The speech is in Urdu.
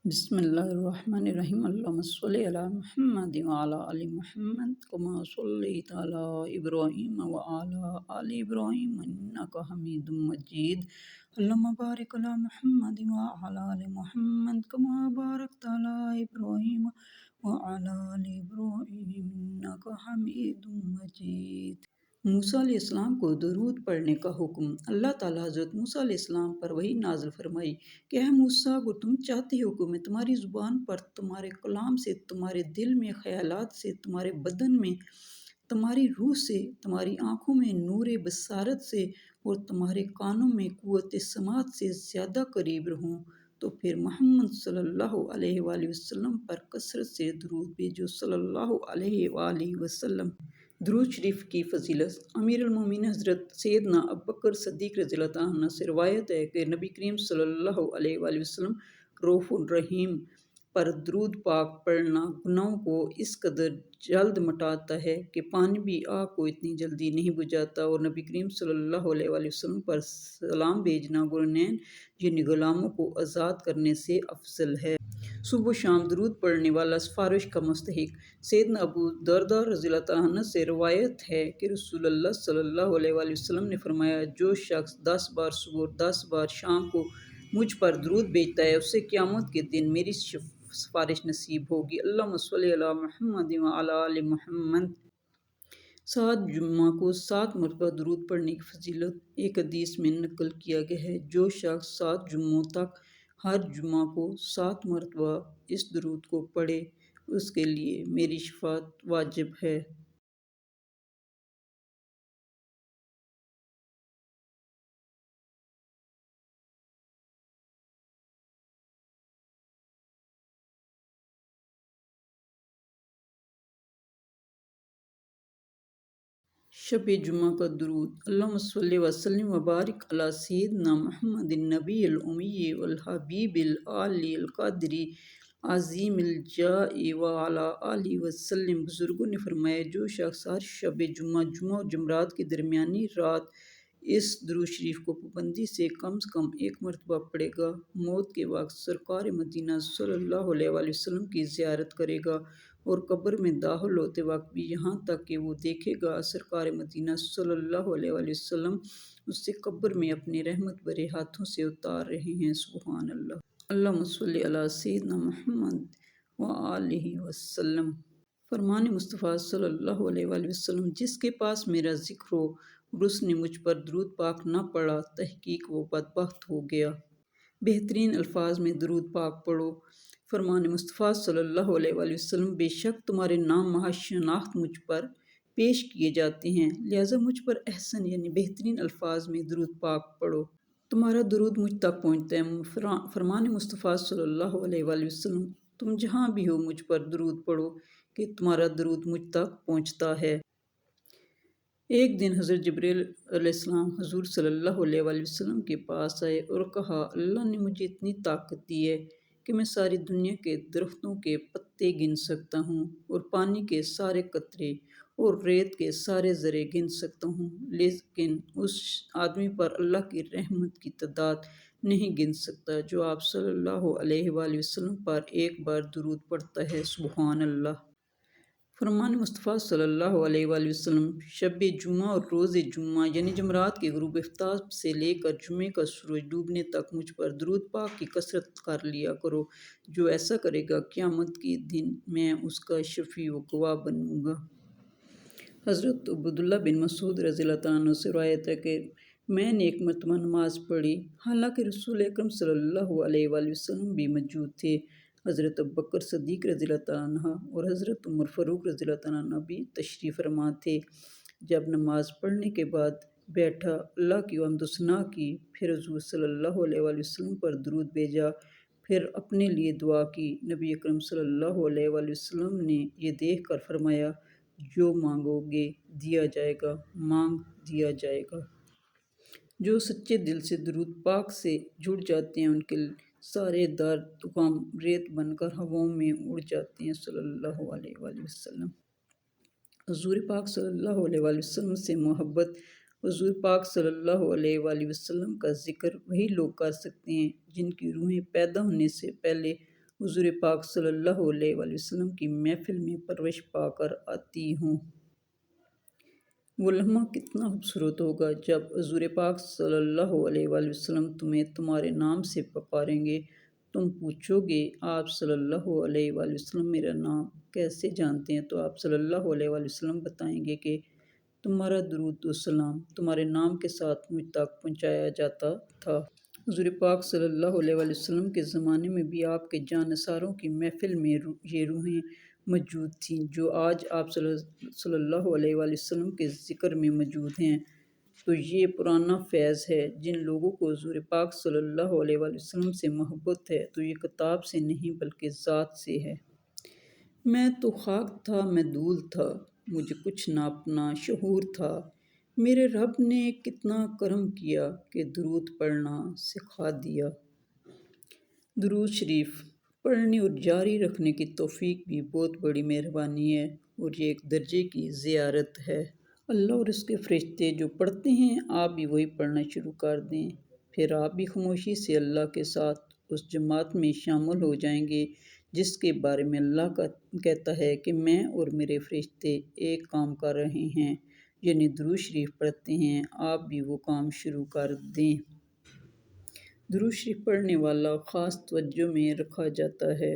بسم اللہ الرحمن الرحیم اللہم صلی علی محمد وعلی آل محمد کما صلیت علی ابراہیم وعلی آل ابراہیم انک حمید مجید اللہم بارک علی محمد وعلی آل محمد کما بارکت علی ابراہیم وعلی آل ابراہیم انک حمید مجید۔ موسیٰ علیہ السلام کو درود پڑھنے کا حکم۔ اللہ تعالیٰ حضرت موسیٰ علیہ السلام پر وحی نازل فرمائی کہ اے موسیٰ، اگر تم چاہتے ہو کہ میں تمہاری زبان پر، تمہارے کلام سے، تمہارے دل میں خیالات سے، تمہارے بدن میں، تمہاری روح سے، تمہاری آنکھوں میں نور بصارت سے اور تمہارے کانوں میں قوت سماعت سے زیادہ قریب رہوں تو پھر محمد صلی اللہ علیہ وآلہ وسلم پر کثرت سے درود بھیجو۔ صلی اللہ علیہ وآلہ وسلم۔ درود شریف کی فضیلت۔ امیر المومنین حضرت سیدنا ابوبکر صدیق رضی اللہ عنہ سے روایت ہے کہ نبی کریم صلی اللہ علیہ وآلہ وسلم رؤوف الرحیم پر درود پاک پڑھنا گناہوں کو اس قدر جلد مٹاتا ہے کہ پانی بھی آگ کو اتنی جلدی نہیں بجھاتا، اور نبی کریم صلی اللہ علیہ وآلہ وسلم پر سلام بھیجنا غرنین یعنی غلاموں کو آزاد کرنے سے افضل ہے۔ صبح و شام درود پڑھنے والا سفارش کا مستحق۔ سیدنا ابو درداء رضی اللہ عنہ سے روایت ہے کہ رسول اللہ صلی اللہ علیہ وآلہ وسلم نے فرمایا، جو شخص 10 بار صبح اور 10 بار شام کو مجھ پر درود بھیجتا ہے، اسے قیامت کے دن میری سفارش نصیب ہوگی۔ اللہم صلی علی محمد وعلی آل محمد۔ 7 جمعہ کو 7 مرتبہ درود پڑھنے کی فضیلت ایک حدیث میں نقل کیا گیا ہے۔ جو شخص 7 جمعوں تک ہر جمعہ کو 7 مرتبہ اس درود کو پڑھے، اس کے لیے میری شفاعت واجب ہے۔ شب جمعہ کا درود۔ اللہم صلی وسلم وبارک علی سیدنا محمد النبی الامی والحبیب العالی القدری عظیم الجاہ وعلی آلہ وسلم۔ بزرگوں نے فرمایا، جو شخص ہر شب جمعہ اور جمعرات کی درمیانی رات اس درود شریف کو پابندی سے کم ایک مرتبہ پڑھے گا، موت کے وقت سرکار مدینہ صلی اللہ علیہ وآلہ وسلم کی زیارت کرے گا، اور قبر میں داخل ہوتے وقت بھی، یہاں تک کہ وہ دیکھے گا سرکار مدینہ صلی اللہ علیہ وآلہ وسلم اس سے قبر میں اپنے رحمت بھرے ہاتھوں سے اتار رہے ہیں۔ سبحان اللہ۔ اللہم صلی علی سیدنا محمد وآلہ وسلم۔ فرمان مصطفیٰ صلی اللہ علیہ وآلہ وسلم، جس کے پاس میرا ذکر ہو اور اس نے مجھ پر درود پاک نہ پڑھا، تحقیق وہ بدبخت ہو گیا۔ بہترین الفاظ میں درود پاک پڑھو۔ فرمان مصطفیٰ صلی اللہ علیہ وآلہ وسلم، بے شک تمہارے نام محض شناخت مجھ پر پیش کیے جاتے ہیں، لہٰذا مجھ پر احسن یعنی بہترین الفاظ میں درود پاک پڑھو۔ تمہارا درود مجھ تک پہنچتا ہے۔ فرمان مصطفیٰ صلی اللہ علیہ وآلہ وسلم، تم جہاں بھی ہو مجھ پر درود پڑھو کہ تمہارا درود مجھ تک پہنچتا ہے۔ ایک دن حضرت جبرائیل علیہ السلام حضور صلی اللہ علیہ وآلہ وسلم کے پاس آئے اور کہا، اللہ نے مجھے اتنی طاقت دی ہے کہ میں ساری دنیا کے درختوں کے پتے گن سکتا ہوں، اور پانی کے سارے قطرے اور ریت کے سارے ذرے گن سکتا ہوں، لیکن اس آدمی پر اللہ کی رحمت کی تعداد نہیں گن سکتا جو آپ صلی اللہ علیہ وآلہ وسلم پر ایک بار درود پڑھتا ہے۔ سبحان اللہ۔ فرمان مصطفیٰ صلی اللہ علیہ وآلہ وسلم، شب جمعہ اور روز جمعہ یعنی جمعرات کے غروب آفتاب سے لے کر جمعے کا سورج ڈوبنے تک مجھ پر درود پاک کی کثرت کر لیا کرو۔ جو ایسا کرے گا، قیامت کے دن میں اس کا شفیع و گواہ بنوں گا۔ حضرت عبداللہ بن مسعود رضی اللہ عنہ سے روایت ہے کہ میں نے ایک مرتبہ نماز پڑھی، حالانکہ رسول اکرم صلی اللہ علیہ وآلہ وسلم بھی موجود تھے۔ حضرت ابوبکر صدیق رضی اللہ عنہ اور حضرت عمر فاروق رضی اللہ عنہ بھی تشریف فرما تھے۔ جب نماز پڑھنے کے بعد بیٹھا، اللہ کی حمد و ثنا کی، پھر حضور صلی اللہ علیہ وآلہ وسلم پر درود بھیجا، پھر اپنے لیے دعا کی۔ نبی اکرم صلی اللہ علیہ وآلہ وسلم نے یہ دیکھ کر فرمایا، جو مانگو گے دیا جائے گا، مانگ دیا جائے گا۔ جو سچے دل سے درود پاک سے جڑ جاتے ہیں، ان کے سارے درد غم ریت بن کر ہواؤں میں اڑ جاتے ہیں۔ صلی اللہ علیہ وآلہ وسلم۔ حضور پاک صلی اللہ علیہ وآلہ وسلم سے محبت۔ حضور پاک صلی اللہ علیہ وآلہ وسلم کا ذکر وہی لوگ کر سکتے ہیں جن کی روحیں پیدا ہونے سے پہلے حضور پاک صلی اللہ علیہ وآلہ وسلم کی محفل میں پرورش پا کر آتی ہوں۔ وہ لمحہ کتنا خوبصورت ہوگا جب حضور پاک صلی اللہ علیہ وآلہ وسلم تمہیں تمہارے نام سے پکاریں گے۔ تم پوچھو گے آپ صلی اللہ علیہ وآلہ وسلم میرا نام کیسے جانتے ہیں؟ تو آپ صلی اللہ علیہ وآلہ وسلم بتائیں گے کہ تمہارا درود و سلام تمہارے نام کے ساتھ مجھ تک پہنچایا جاتا تھا۔ حضور پاک صلی اللہ علیہ وآلہ وسلم کے زمانے میں بھی آپ کے جانثاروں کی محفل میں یہ روحیں موجود تھیں جو آج آپ صلی اللہ علیہ وآلہ وسلم کے ذکر میں موجود ہیں۔ تو یہ پرانا فیض ہے۔ جن لوگوں کو حضور پاک صلی اللہ علیہ وآلہ وسلم سے محبت ہے تو یہ کتاب سے نہیں بلکہ ذات سے ہے۔ میں تو خاک تھا میں دھول تھا، مجھے کچھ نہ اپنا شعور تھا، میرے رب نے کتنا کرم کیا کہ درود پڑھنا سکھا دیا۔ درود شریف پڑھنے اور جاری رکھنے کی توفیق بھی بہت بڑی مہربانی ہے اور یہ ایک درجے کی زیارت ہے۔ اللہ اور اس کے فرشتے جو پڑھتے ہیں آپ بھی وہی پڑھنا شروع کر دیں، پھر آپ بھی خاموشی سے اللہ کے ساتھ اس جماعت میں شامل ہو جائیں گے جس کے بارے میں اللہ کہتا ہے کہ میں اور میرے فرشتے ایک کام کر رہے ہیں، یعنی درود شریف پڑھتے ہیں۔ آپ بھی وہ کام شروع کر دیں۔ درود شریف پڑھنے والا خاص توجہ میں رکھا جاتا ہے۔